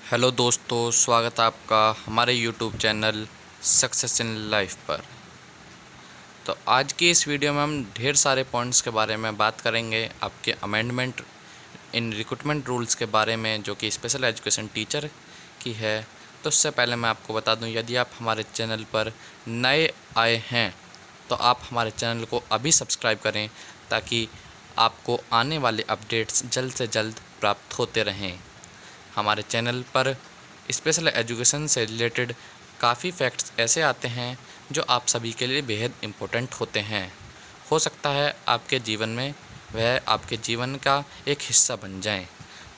Hello दोस्तों, स्वागत है आपका हमारे YouTube channel success in life पर। तो आज की इस वीडियो में हम ढेर सारे पॉइंट्स के बारे में बात करेंगे। आपके अमेंडमेंट इन रिक्रूटमेंट रूल्स के बारे में, जो कि स्पेशल एजुकेशन टीचर की है। तो उससे पहले मैं आपको बता दूं, यदि आप हमारे चैनल पर नए आए हैं तो आप हमारे चैनल को अभी सब्सक्राइब करें, ताकि आपको आने वाले अपडेट्स जल्द से जल्द प्राप्त होते रहें। हमारे चैनल पर स्पेशल एजुकेशन से रिलेटेड काफ़ी फैक्ट्स ऐसे आते हैं जो आप सभी के लिए बेहद इम्पोर्टेंट होते हैं। हो सकता है आपके जीवन में वह आपके जीवन का एक हिस्सा बन जाएं।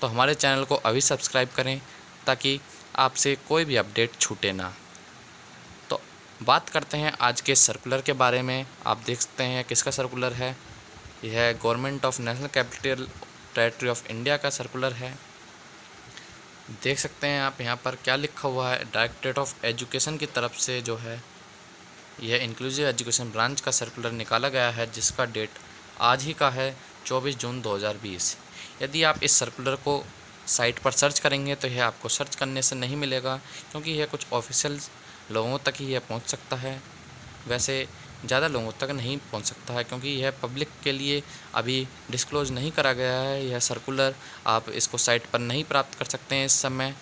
तो हमारे चैनल को अभी सब्सक्राइब करें, ताकि आपसे कोई भी अपडेट छूटे ना। तो बात करते हैं आज के सर्कुलर के बारे में। आप देख सकते हैं किसका सर्कुलर है। यह government of national capital territory of India का सर्कुलर है। देख सकते हैं आप यहाँ पर क्या लिखा हुआ है। डायरेक्टरेट ऑफ एजुकेशन की तरफ से जो है यह इंक्लूसिव एजुकेशन ब्रांच का सर्कुलर निकाला गया है, जिसका डेट आज ही का है 24 जून 2020। यदि आप इस सर्कुलर को साइट पर सर्च करेंगे तो यह आपको सर्च करने से नहीं मिलेगा, क्योंकि यह कुछ ऑफिशियल लोगों तक ही यह पहुँच सकता है। वैसे ज़्यादा लोगों तक नहीं पहुंच सकता है, क्योंकि यह पब्लिक के लिए अभी डिस्क्लोज़ नहीं करा गया है। यह सर्कुलर आप इसको साइट पर नहीं प्राप्त कर सकते हैं इस समय।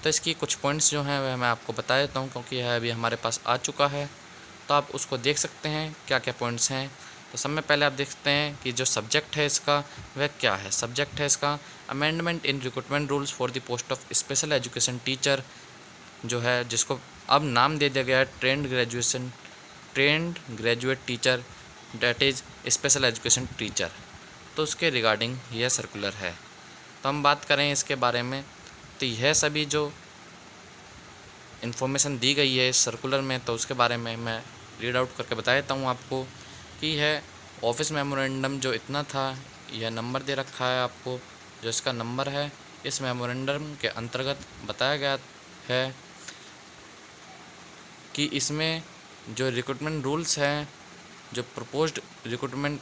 तो इसकी कुछ पॉइंट्स जो हैं वह मैं आपको बता देता हूं, क्योंकि यह अभी हमारे पास आ चुका है। तो आप उसको देख सकते हैं क्या क्या पॉइंट्स हैं। तो सब में पहले आप देख सकते हैं कि जो सब्जेक्ट है इसका वह क्या है। सब्जेक्ट है इसका amendment in recruitment rules for the post of special education teacher, जो है जिसको अब नाम दे दिया गया है trained graduate teacher, that is special education teacher. तो उसके रिगार्डिंग यह सर्कुलर है। तो हम बात करें इसके बारे में, तो यह सभी जो इन्फॉर्मेशन दी गई है इस सर्कुलर में, तो उसके बारे में मैं रीड आउट करके बता देता हूँ आपको कि यह ऑफिस मेमोरेंडम जो इतना था, यह नंबर दे रखा है आपको, जो इसका नंबर है। इस मेमोरेंडम के अंतर्गत बताया गया है कि इसमें जो रिक्रूटमेंट रूल्स हैं, जो प्रपोज्ड रिक्रूटमेंट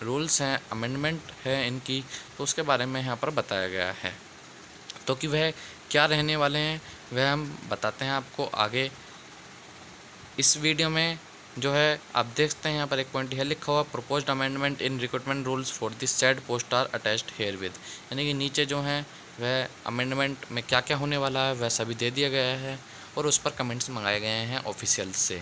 रूल्स हैं, अमेंडमेंट है इनकी, तो उसके बारे में यहाँ पर बताया गया है। तो कि वह क्या रहने वाले हैं वह हम बताते हैं आपको आगे इस वीडियो में। जो है आप देख सकते हैं यहाँ पर एक पॉइंट यह लिखा हुआ, proposed amendment in recruitment rules for this said post are attached herewith. यानी कि नीचे जो है वह अमेंडमेंट में क्या क्या होने वाला है वह सभी दे दिया गया है, और उस पर कमेंट्स मंगाए गए हैं ऑफिशियल से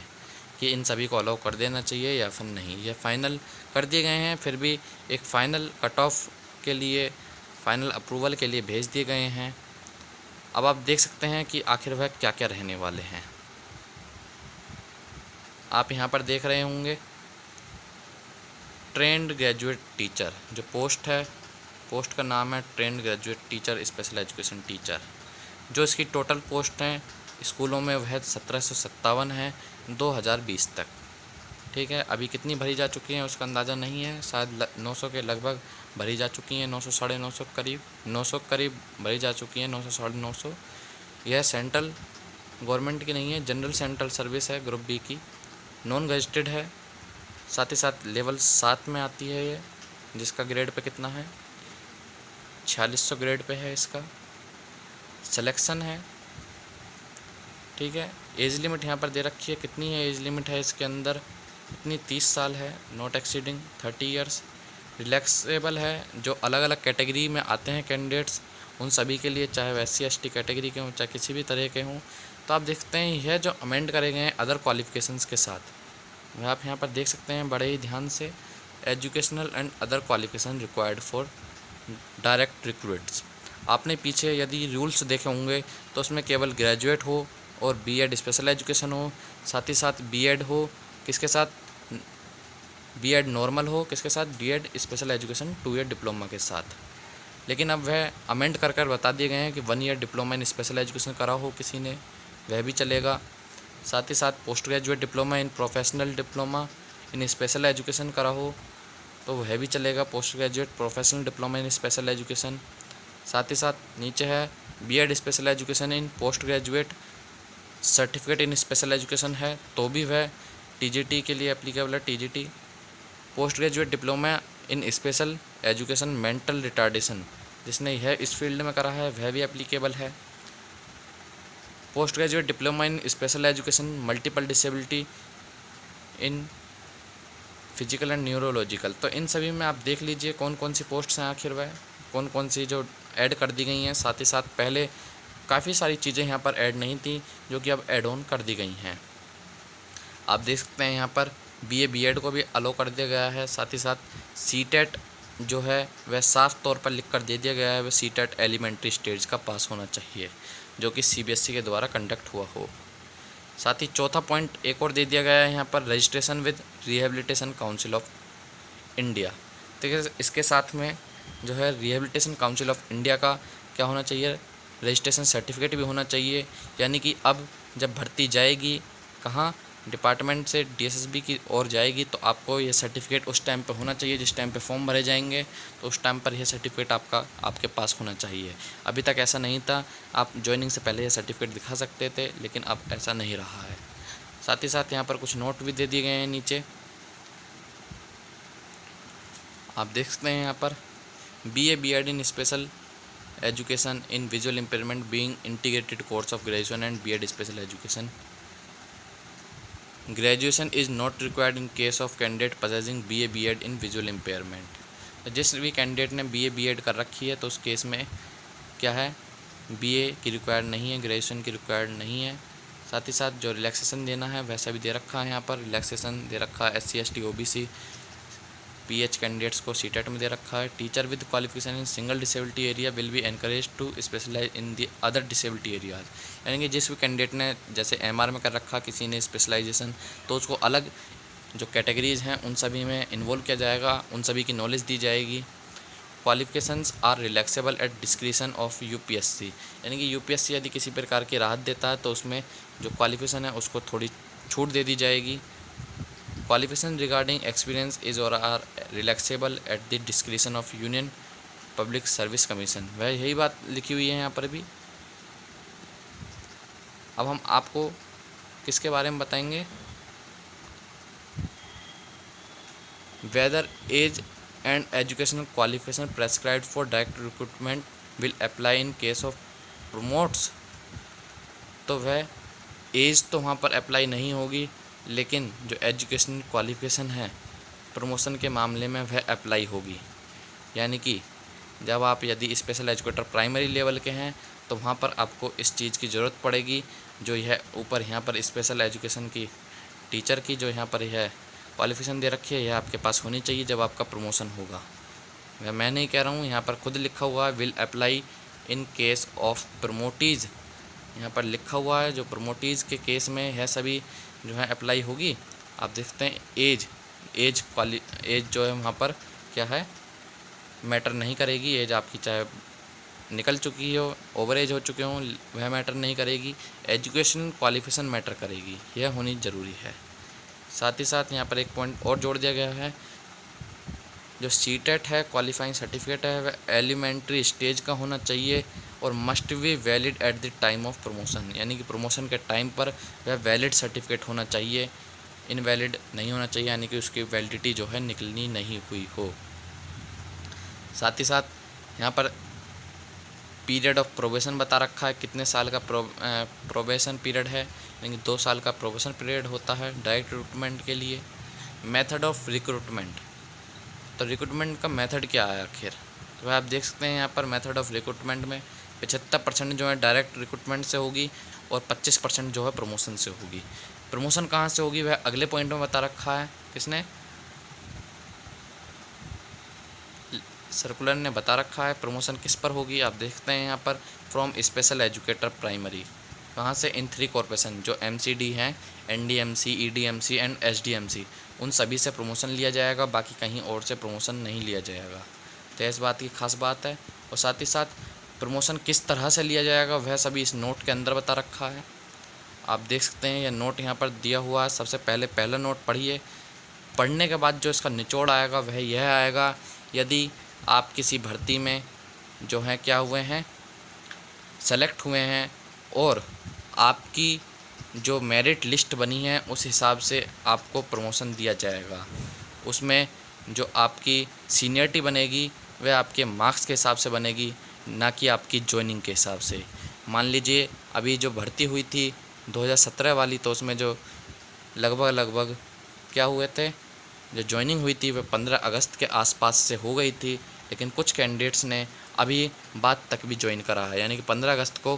कि इन सभी को अलाउ कर देना चाहिए या फिर नहीं। यह फाइनल कर दिए गए हैं, फिर भी एक फ़ाइनल कट ऑफ के लिए, फ़ाइनल अप्रूवल के लिए भेज दिए गए हैं। अब आप देख सकते हैं कि आखिर वह क्या क्या रहने वाले हैं। आप यहाँ पर देख रहे होंगे ट्रेंड ग्रेजुएट टीचर, जो पोस्ट है, पोस्ट का नाम है trained graduate teacher special education teacher. जो इसकी टोटल पोस्ट हैं स्कूलों में वह 1757 है 2020 तक। ठीक है, अभी कितनी भरी जा चुकी हैं उसका अंदाज़ा नहीं है, शायद 900 के लगभग भरी जा चुकी हैं, 900 साढ़े 900 करीब, 900 करीब भरी जा चुकी हैं, 900 साढ़े 900। यह सेंट्रल गवर्नमेंट की नहीं है, जनरल सेंट्रल सर्विस है, ग्रुप बी की, नॉन गजेटेड है। साथ ही साथ लेवल 7 में आती है ये, जिसका ग्रेड पे कितना है, 4600 ग्रेड पे है इसका। सिलेक्शन है, ठीक है। एज लिमिट यहाँ पर दे रखी है, कितनी है एज लिमिट है इसके अंदर, इतनी 30 साल है, नॉट एक्सीडिंग 30 ईयर्स। रिलैक्सेबल है, जो अलग अलग कैटेगरी में आते हैं कैंडिडेट्स उन सभी के लिए, चाहे वह SC ST कैटेगरी के हों चाहे किसी भी तरह के हों। तो आप देखते हैं यह जो अमेंड करे गए हैं अदर क्वालिफिकेशंस के साथ, वह आप यहाँ पर देख सकते हैं बड़े ही ध्यान से, educational and other qualification required for direct recruits. आपने पीछे यदि रूल्स देखे होंगे तो उसमें केवल ग्रेजुएट हो और B.Ed स्पेशल एजुकेशन हो, साथ ही साथ B.Ed हो, किसके साथ B.Ed नॉर्मल हो, किसके साथ B.Ed special education 2 year diploma के साथ। लेकिन अब वह अमेंड कर कर बता दिए गए हैं कि 1 year diploma in special education करा हो किसी ने, वह भी चलेगा। साथ ही साथ post graduate diploma in professional diploma in special education करा हो तो वह भी चलेगा, post graduate professional diploma in special education. साथ ही साथ नीचे है B.Ed special education in post graduate certificate in special education है तो भी वह TGT के लिए एप्लीकेबल है, TGT। Post graduate diploma in special education mental retardation, जिसने यह इस फील्ड में करा है वह भी एप्लीकेबल है। Post graduate diploma in special education multiple disability in physical and neurological. तो इन सभी में आप देख लीजिए कौन कौन सी पोस्ट्स हैं, आखिर वह कौन कौन सी जो ऐड कर दी गई हैं। साथ ही साथ पहले काफ़ी सारी चीज़ें यहाँ पर ऐड नहीं थी जो कि अब ऐड ऑन कर दी गई हैं। आप देख सकते हैं यहाँ पर बीए बीएड को भी अलो कर दिया गया है। साथ ही साथ सीटेट जो है वह साफ तौर पर लिख कर दे दिया गया है, वह सीटेट एलिमेंट्री स्टेज का पास होना चाहिए जो कि सीबीएसई के द्वारा कंडक्ट हुआ हो। साथ ही चौथा पॉइंट एक और दे दिया गया है यहाँ पर, registration with rehabilitation council of India. तो इसके साथ में जो है रिहेबिलिटेशन काउंसिल ऑफ इंडिया का क्या होना चाहिए, रजिस्ट्रेशन सर्टिफिकेट भी होना चाहिए। यानी कि अब जब भर्ती जाएगी कहाँ, डिपार्टमेंट से डीएसएसबी की ओर जाएगी, तो आपको ये सर्टिफिकेट उस टाइम पे होना चाहिए जिस टाइम पे फॉर्म भरे जाएंगे, तो उस टाइम पर यह सर्टिफिकेट आपके पास होना चाहिए। अभी तक ऐसा नहीं था, आप ज्वाइनिंग से पहले यह सर्टिफिकेट दिखा सकते थे, लेकिन अब ऐसा नहीं रहा है। साथ ही साथ यहाँ पर कुछ नोट भी दे दिए गए हैं नीचे, आप देख सकते हैं यहाँ पर, BA BEd in special education in visual impairment being integrated course of graduation and BEd special education. Graduation is not required in case of candidate possessing BA BEd in visual impairment. तो जिस भी candidate ने BA BEd कर रखी है तो उस case में क्या है, बीए की रिक्वायर्ड नहीं है, ग्रेजुएशन की रिक्वायर्ड नहीं है। साथ ही साथ जो रिलैक्सेशन देना है वैसा भी दे रखा है, यहाँ पर रिलैक्सेशन दे रखा है SC ST OBC PH candidates को सीटेट में दे रखा है। Teacher with qualification in single disability area will be encourage to specialise in the other disability areas. यानी कि जिस भी कैंडिडेट ने जैसे MR में कर रखा, किसी ने स्पेशलाइजेशन, तो उसको अलग जो कैटेगरीज़ हैं उन सभी में इन्वॉल्व किया जाएगा, उन सभी की नॉलेज दी जाएगी। Qualifications are relaxable at discretion of UPSC। यानी कि UPSC यदि किसी प्रकार की राहत देता है तो उसमें जो क्वालिफिकेशन है उसको थोड़ी छूट दे दी जाएगी। क्वालिफिकेशन रिगार्डिंग एक्सपीरियंस इज और are relaxable at the discretion of union public service commission. वह यही बात लिखी हुई है यहाँ पर भी। अब हम आपको किसके बारे में बताएंगे, whether age and educational qualification prescribed for direct recruitment will apply in case of promotees. तो वह एज तो वहाँ पर अप्लाई नहीं होगी, लेकिन जो एजुकेशनल क्वालिफिकेशन है प्रमोशन के मामले में वह अप्लाई होगी। यानी कि जब आप यदि स्पेशल एजुकेटर प्राइमरी लेवल के हैं तो वहाँ पर आपको इस चीज़ की ज़रूरत पड़ेगी, जो यह ऊपर यहाँ पर स्पेशल एजुकेशन की टीचर की जो यहाँ पर यह क्वालिफिकेशन दे रखी है, यह आपके पास होनी चाहिए जब आपका प्रमोशन होगा। वह मैं नहीं कह रहा हूँ, यहाँ पर खुद लिखा हुआ है will apply in case of promotees. यहाँ पर लिखा हुआ है जो प्रमोटीज़ के केस में है सभी जो है अप्लाई होगी। आप देखते हैं एज जो है वहाँ पर क्या है, मैटर नहीं करेगी। एज आपकी चाहे निकल चुकी हो, ओवर एज हो चुके हों, वह मैटर नहीं करेगी। एजुकेशन क्वालिफिकेशन मैटर करेगी, यह होनी ज़रूरी है। साथ ही साथ यहाँ पर एक पॉइंट और जोड़ दिया गया है, जो सीटेट है क्वालिफाइंग सर्टिफिकेट है वह एलिमेंट्री स्टेज का होना चाहिए और must be valid at the time of promotion. यानी कि प्रमोशन के टाइम पर वह वैलिड सर्टिफिकेट होना चाहिए, इनवैलिड नहीं होना चाहिए, यानी कि उसकी वैलिडिटी जो है निकलनी नहीं हुई हो। साथ ही साथ यहाँ पर पीरियड ऑफ प्रोबेशन बता रखा है, कितने साल का प्रोबेशन पीरियड है, यानी कि 2 साल का प्रोबेशन पीरियड होता है डायरेक्ट रिक्रूटमेंट के लिए। मेथड ऑफ रिक्रूटमेंट, तो रिक्रूटमेंट का मेथड क्या है आखिर, तो आप देख सकते हैं यहाँ पर मेथड ऑफ रिक्रूटमेंट में 75% जो है डायरेक्ट रिक्रूटमेंट से होगी और 25% जो है प्रमोशन से होगी। प्रमोशन कहाँ से होगी वह अगले पॉइंट में बता रखा है, किसने, सर्कुलर ने बता रखा है प्रमोशन किस पर होगी। आप देखते हैं यहाँ पर फ्रॉम स्पेशल एजुकेटर प्राइमरी, कहाँ से, इन 3 कॉर्पोरेशन जो MCD हैं, NDMC, EDMC एंड SDMC, उन सभी से प्रमोशन लिया जाएगा, बाकी कहीं और से प्रमोशन नहीं लिया जाएगा। तो इस बात की खास बात है। और साथ ही साथ प्रमोशन किस तरह से लिया जाएगा वह सभी इस नोट के अंदर बता रखा है। आप देख सकते हैं यह नोट यहाँ पर दिया हुआ है। सबसे पहले पहला नोट पढ़िए, पढ़ने के बाद जो इसका निचोड़ आएगा वह यह आएगा, यदि आप किसी भर्ती में जो है क्या हुए हैं, सेलेक्ट हुए हैं और आपकी जो मेरिट लिस्ट बनी है उस हिसाब से आपको प्रमोशन दिया जाएगा। उसमें जो आपकी सीनियरिटी बनेगी वह आपके मार्क्स के हिसाब से बनेगी, ना कि आपकी ज्वाइनिंग के हिसाब से। मान लीजिए अभी जो भर्ती हुई थी 2017 वाली, तो उसमें जो लगभग क्या हुए थे, जो ज्वाइनिंग हुई थी वह 15 अगस्त के आसपास से हो गई थी, लेकिन कुछ कैंडिडेट्स ने अभी बाद तक भी ज्वाइन करा है। यानी कि 15 अगस्त को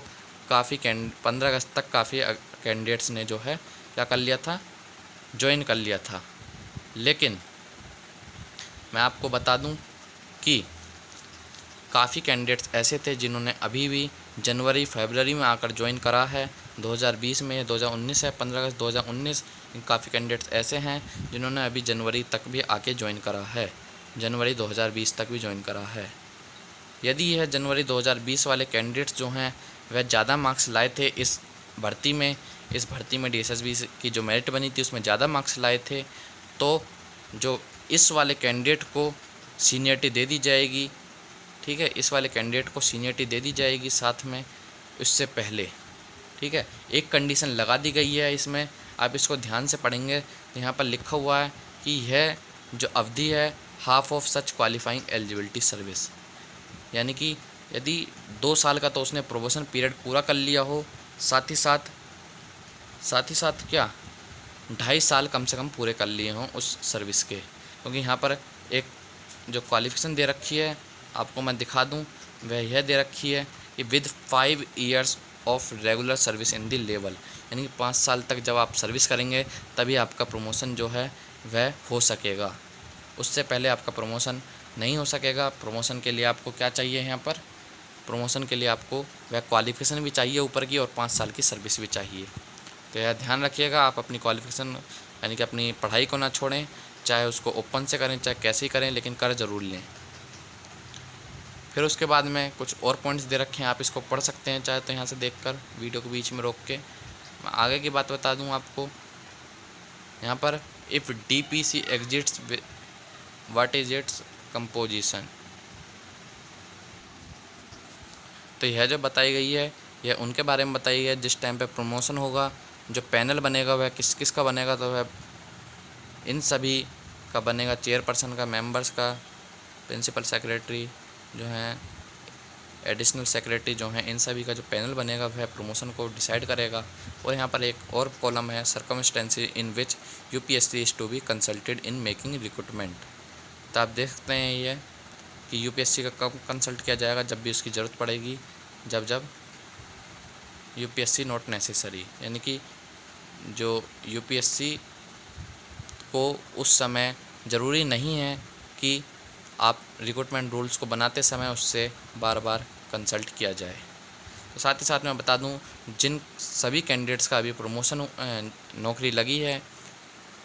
15 अगस्त तक काफ़ी कैंडिडेट्स ने जो है क्या कर लिया था, ज्वाइन कर लिया था। लेकिन मैं आपको बता दूं कि काफ़ी कैंडिडेट्स ऐसे थे जिन्होंने अभी भी जनवरी फरवरी में आकर ज्वाइन करा है। 2020 में 2019 है 15 अगस्त 2019, काफ़ी कैंडिडेट्स ऐसे हैं जिन्होंने अभी जनवरी तक भी आके ज्वाइन करा है, जनवरी 2020 तक भी ज्वाइन करा है। यदि यह जनवरी 2020 वाले कैंडिडेट्स जो हैं वह ज़्यादा मार्क्स लाए थे इस भर्ती में DSSB की जो मेरिट बनी थी उसमें ज़्यादा मार्क्स लाए थे, तो जो इस वाले कैंडिडेट को सीनियरिटी दे दी जाएगी। ठीक है, इस वाले कैंडिडेट को सीनियरिटी दे दी जाएगी साथ में उससे पहले। ठीक है, एक कंडीशन लगा दी गई है इसमें, आप इसको ध्यान से पढ़ेंगे तो यहाँ पर लिखा हुआ है कि यह जो अवधि है half of such qualifying eligibility service, यानी कि यदि 2 साल का तो उसने प्रोबेशन पीरियड पूरा कर लिया हो, साथ ही साथ क्या 2.5 साल कम से कम पूरे कर लिए हों उस सर्विस के। क्योंकि यहाँ पर एक जो क्वालिफिकेशन दे रखी है आपको मैं दिखा दूं, वह यह दे रखी है कि with 5 years of regular service in the level, यानी कि 5 साल तक जब आप सर्विस करेंगे तभी आपका प्रमोशन जो है वह हो सकेगा, उससे पहले आपका प्रमोशन नहीं हो सकेगा। प्रमोशन के लिए आपको क्या चाहिए, यहाँ पर प्रमोशन के लिए आपको वह क्वालिफिकेशन भी चाहिए ऊपर की और 5 साल की सर्विस भी चाहिए। तो यह ध्यान रखिएगा, आप अपनी क्वालिफिकेशन यानी कि अपनी पढ़ाई को ना छोड़ें, चाहे उसको ओपन से करें चाहे कैसे ही करें, लेकिन कर ज़रूर लें। फिर उसके बाद में कुछ और पॉइंट्स दे रखे हैं, आप इसको पढ़ सकते हैं चाहे तो यहाँ से देखकर वीडियो के बीच में रोक के। मैं आगे की बात बता दूँ आपको, यहाँ पर if DPC exits what is its composition, तो यह जो बताई गई है यह उनके बारे में बताई है जिस टाइम पे प्रमोशन होगा, जो पैनल बनेगा वह किस किस का बनेगा, तो वह इन सभी का बनेगा, चेयरपर्सन का, मेंबर्स का, प्रिंसिपल सेक्रेटरी जो हैं, एडिशनल सेक्रेटरी जो हैं, इन सभी का जो पैनल बनेगा वह प्रमोशन को डिसाइड करेगा। और यहाँ पर एक और कॉलम है circumstances in which UPSC is to be consulted in making recruitment. तो आप देखते हैं ये कि UPSC का कब कंसल्ट किया जाएगा, जब भी उसकी ज़रूरत पड़ेगी, जब UPSC नॉट नेसेसरी, यानी कि जो UPSC को उस समय ज़रूरी नहीं है कि आप रिक्रूटमेंट रूल्स को बनाते समय उससे बार बार कंसल्ट किया जाए। तो साथ ही साथ मैं बता दूं, जिन सभी कैंडिडेट्स का अभी प्रमोशन नौकरी लगी है,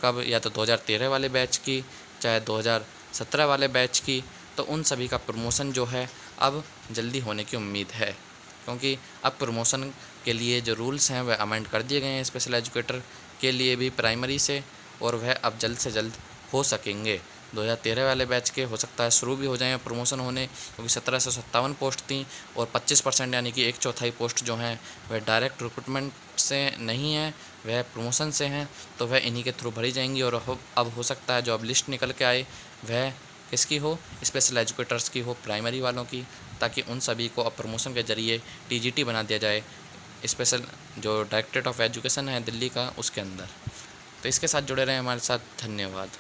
कब, या तो 2013 वाले बैच की चाहे 2017 वाले बैच की, तो उन सभी का प्रमोशन जो है अब जल्दी होने की उम्मीद है। क्योंकि अब प्रमोशन के लिए जो रूल्स हैं वह अमेंड कर दिए गए हैं स्पेशल एजुकेटर के लिए भी प्राइमरी से, और वह अब जल्द से जल्द हो सकेंगे। 2013 वाले बैच के हो सकता है शुरू भी हो जाएं प्रमोशन होने, क्योंकि 1757 पोस्ट थी और 25% यानी कि 1/4 पोस्ट जो हैं वह डायरेक्ट रिक्रूटमेंट से नहीं है, वह प्रमोशन से हैं, तो वह इन्हीं के थ्रू भरी जाएंगी। और अब हो सकता है जो अब लिस्ट निकल के आए वह किसकी हो, स्पेशल एजुकेटर्स की हो, प्राइमरी वालों की, ताकि उन सभी को अब प्रमोशन के ज़रिए TGT बना दिया जाए, स्पेशल जो डायरेक्टरेट ऑफ एजुकेशन है दिल्ली का उसके अंदर। तो इसके साथ जुड़े रहें हमारे साथ, धन्यवाद।